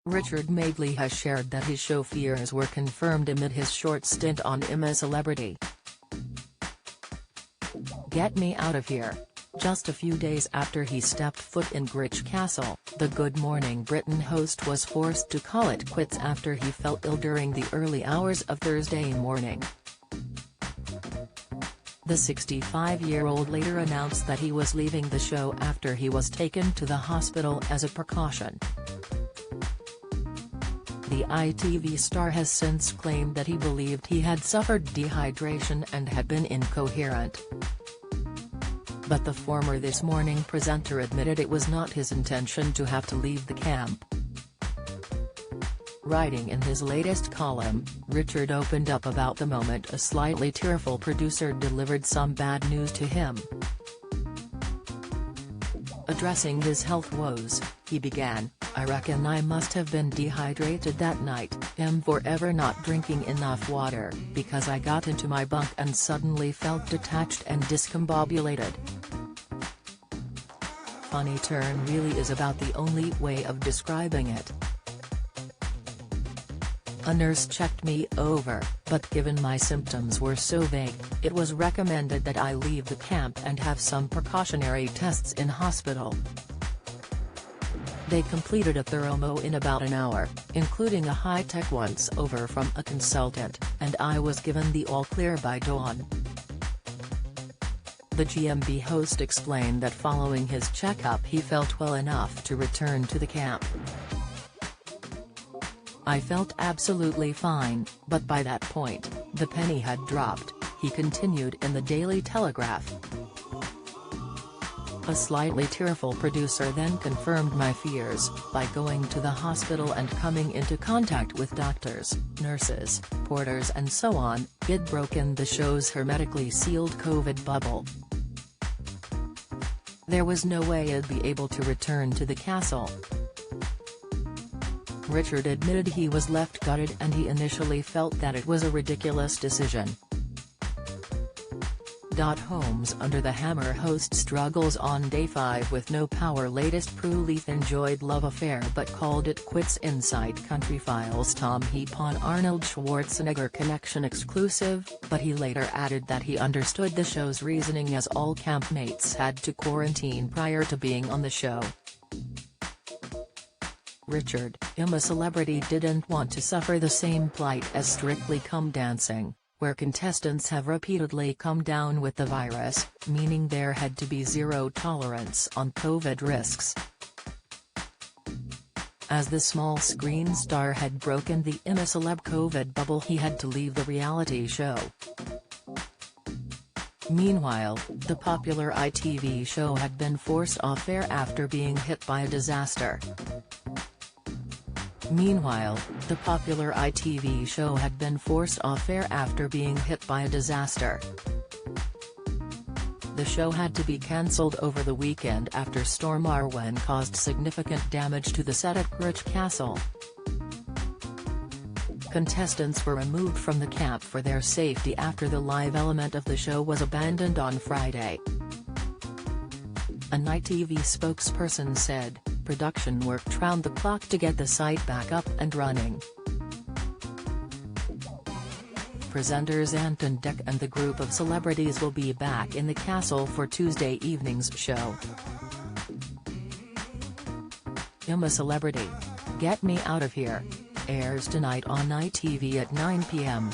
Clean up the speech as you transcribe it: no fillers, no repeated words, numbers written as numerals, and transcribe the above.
Richard Madeley has shared that his show fears were confirmed amid his short stint on I'm a Celebrity. Get me out of here. Just a few days after he stepped foot in Grich Castle, the Good Morning Britain host was forced to call it quits after he fell ill during the early hours of Thursday morning. The 65-year-old later announced that he was leaving the show after he was taken to the hospital as a precaution. The ITV star has since claimed that he believed he had suffered dehydration and had been incoherent. But the former This Morning presenter admitted it was not his intention to have to leave the camp. Writing in his latest column, Richard opened up about the moment a slightly tearful producer delivered some bad news to him. Addressing his health woes, he began, "I reckon I must have been dehydrated that night, forever not drinking enough water, because I got into my bunk and suddenly felt detached and discombobulated." Funny turn really is about the only way of describing it. "A nurse checked me over, but given my symptoms were so vague, it was recommended that I leave the camp and have some precautionary tests in hospital. They completed a thorough mo in about an hour, including a high-tech once-over from a consultant, and I was given the all-clear by dawn." The GMB host explained that following his checkup he felt well enough to return to the camp. "I felt absolutely fine, but by that point, the penny had dropped," he continued in the Daily Telegraph. A slightly tearful producer then confirmed my fears, by going to the hospital and coming into contact with doctors, nurses, porters and so on. It broken the show's hermetically sealed COVID bubble. There was no way I'd be able to return to the castle. Richard admitted he was left gutted and he initially felt that it was a ridiculous decision. Holmes Under the Hammer host struggles on day 5 with no power. Latest Prue-Leith enjoyed love affair but called it quits. Inside Country Files Tom Heap on Arnold Schwarzenegger connection exclusive, but he later added that he understood the show's reasoning as all campmates had to quarantine prior to being on the show. Richard, I'm a Celebrity didn't want to suffer the same plight as Strictly Come Dancing, where contestants have repeatedly come down with the virus, meaning there had to be zero tolerance on COVID risks. As the small screen star had broken the I'm a Celeb COVID bubble, he had to leave the reality show. Meanwhile, the popular ITV show had been forced off air after being hit by a disaster. The show had to be cancelled over the weekend after Storm Arwen caused significant damage to the set at Grich Castle. Contestants were removed from the camp for their safety after the live element of the show was abandoned on Friday. An ITV spokesperson said, "Production worked round the clock to get the site back up and running." Presenters Anton Deck and the group of celebrities will be back in the castle for Tuesday evening's show. I'm a Celebrity. Get Me Out of Here airs tonight on ITV at 9 p.m.